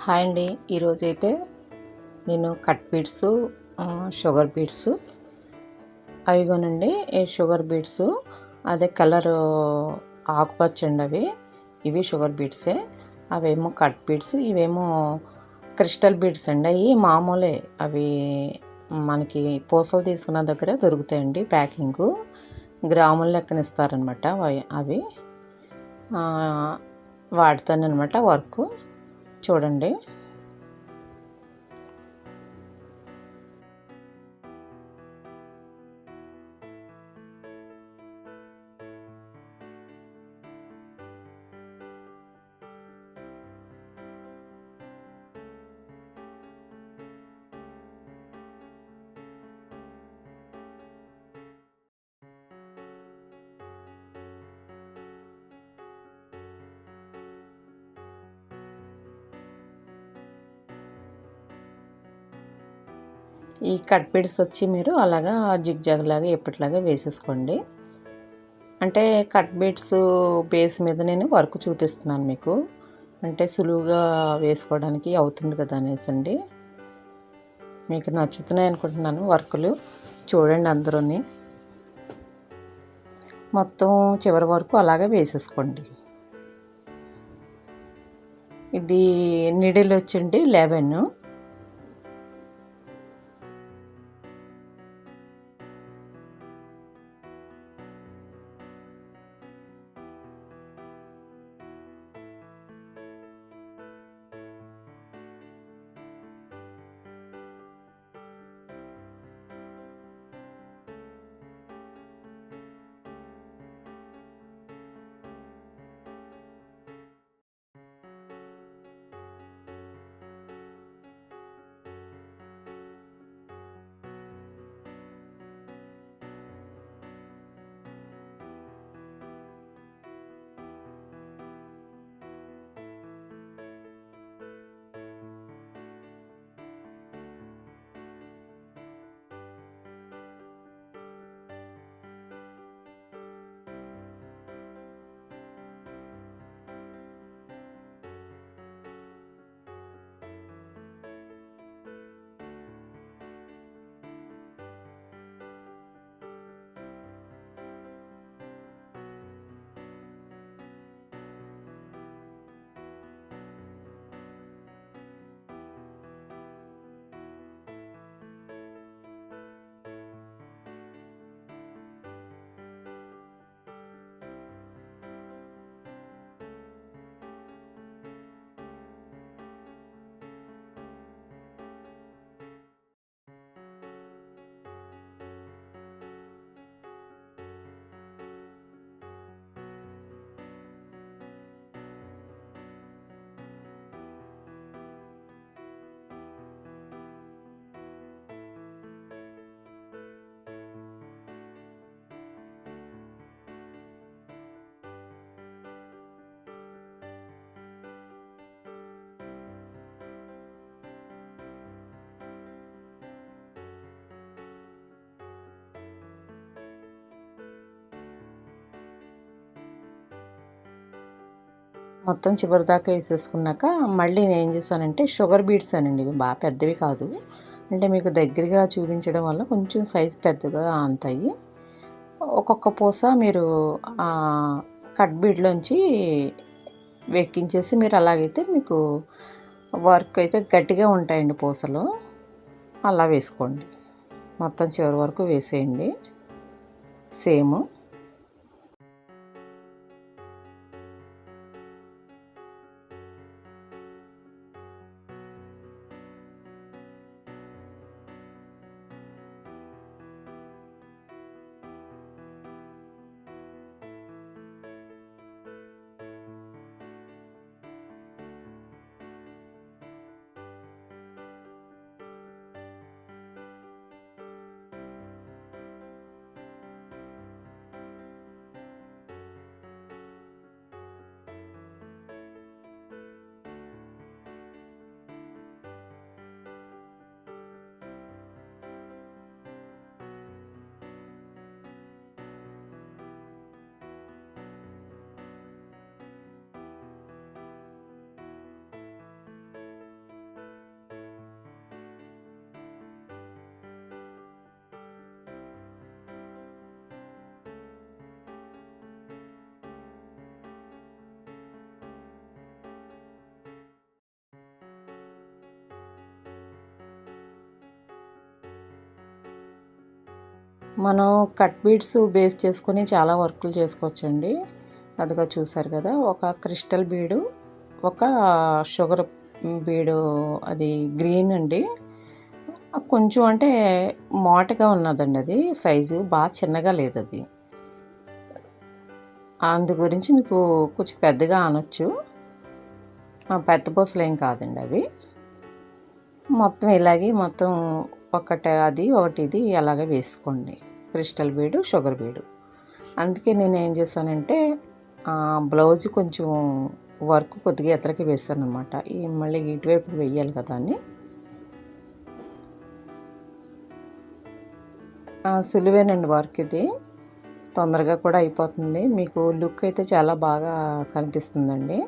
Hi అండి. ఈరోజైతే నేను కట్ బీట్స్, షుగర్ బీట్స్ అవిగోనండి. ఈ షుగర్ బీట్స్ అదే కలరు ఆకుపచ్చ అండి అవి. ఇవి షుగర్ బీట్సే. అవేమో కట్ బీట్స్, ఇవేమో క్రిస్టల్ బీట్స్ అండి. అవి మామూలే, అవి మనకి పూసలు తీసుకున్న దగ్గర దొరుకుతాయండి. ప్యాకింగు గ్రాముల లెక్కన ఇస్తారనమాట. అవి వాటితోనమాట వర్క్. చూడండి. ఈ కట్ బీడ్స్ వచ్చి మీరు అలాగా జిగ్జాగ్ లాగా ఎప్పటిలాగా వేసేసుకోండి. అంటే కట్ బీడ్స్ బేస్ మీద నేను వర్క్ చూపిస్తున్నాను మీకు, అంటే సులువుగా వేసుకోవడానికి అవుతుంది కదా అనేసి అండి. మీకు నచ్చుతున్నాయి అనుకుంటున్నాను వర్కులు. చూడండి అందరూని మొత్తం చివరి వరకు అలాగే వేసేసుకోండి. ఇది నీడిల్ వచ్చండి 11. మొత్తం చివరి దాకా వేసేసుకున్నాక మళ్ళీ నేను ఏం చేశానంటే షుగర్ బీట్స్ అనండి. ఇవి బాగా పెద్దవి కాదు, అంటే మీకు దగ్గరగా చూపించడం వల్ల కొంచెం సైజు పెద్దగా అంతాయి. ఒక్కొక్క పూస మీరు కట్ బీడ్లోంచి వెక్కించేసి మీరు అలాగైతే మీకు వర్క్ అయితే గట్టిగా ఉంటాయండి పూసలు. అలా వేసుకోండి. మొత్తం చివరి వరకు వేసేయండి సేమ్. మనం కట్ బీడ్స్ బేస్ చేసుకొని చాలా వర్కులు చేసుకోవచ్చండి. అదిగో చూసారు కదా, ఒక క్రిస్టల్ బీడు, ఒక షుగర్ బీడు, అది గ్రీన్ అండి. కొంచెం అంటే మోటగా ఉన్నదండి, అది సైజు బాగా చిన్నగా లేదు అది. అందు గురించి మీకు కొంచెం పెద్దగా అనొచ్చు. పెద్ద పూసలు ఏం కాదండి అవి. మొత్తం ఇలాగే మొత్తం ఒకటి అది ఒకటి ఇది అలాగే వేసుకోండి, క్రిస్టల్ బీడు, షుగర్ బీడు. అందుకే నేను ఏం చేశానంటే బ్లౌజ్ కొంచెం వర్క్ కొద్దిగా ఎత్తరకి వేసాను అనమాట. మళ్ళీ ఇటువైపు వేయాలి కదా అని. సులువేనండి వర్క్ ఇది, తొందరగా కూడా అయిపోతుంది. మీకు లుక్ అయితే చాలా బాగా కనిపిస్తుందండి.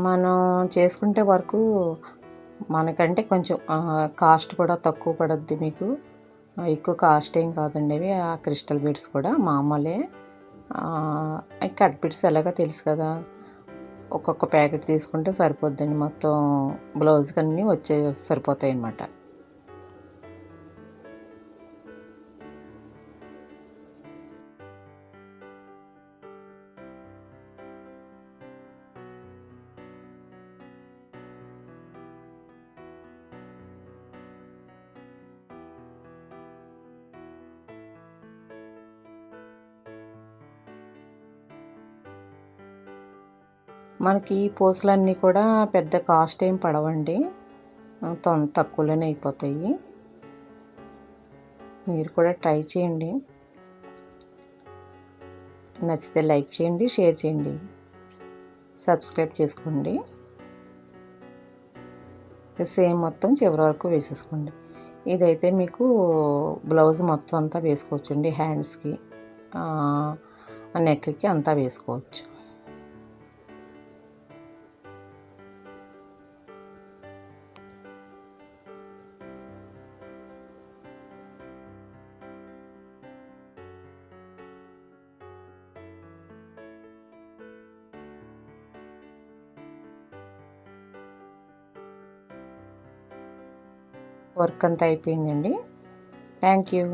మనం చేసుకుంటే వరకు మనకంటే కొంచెం కాస్ట్ కూడా తక్కువ పడుద్ది మీకు. ఎక్కువ కాస్ట్ ఏం కాదండి అవి. ఆ క్రిస్టల్ బీడ్స్ కూడా మామూలే. కట్ బీడ్స్ ఎలాగో తెలుసు కదా, ఒక్కొక్క ప్యాకెట్ తీసుకుంటే సరిపోద్దండి. మొత్తం బ్లౌజ్కి అన్నీ సరిపోతాయి అన్నమాట. మనకి ఈ పూసలన్నీ కూడా పెద్ద కాస్ట్ ఏం పడవండి, తక్కువలోనే అయిపోతాయి. మీరు కూడా ట్రై చేయండి. నచ్చితే లైక్ చేయండి, షేర్ చేయండి, సబ్స్క్రైబ్ చేసుకోండి. సేమ్ మొత్తం చివరి వరకు వేసేసుకోండి. ఇదైతే మీకు బ్లౌజ్ మొత్తం అంతా వేసుకోవచ్చండి, హ్యాండ్స్కి, నెక్కి అంతా వేసుకోవచ్చు. వర్క్ అంతా అయిపోయిందండి. Thank you.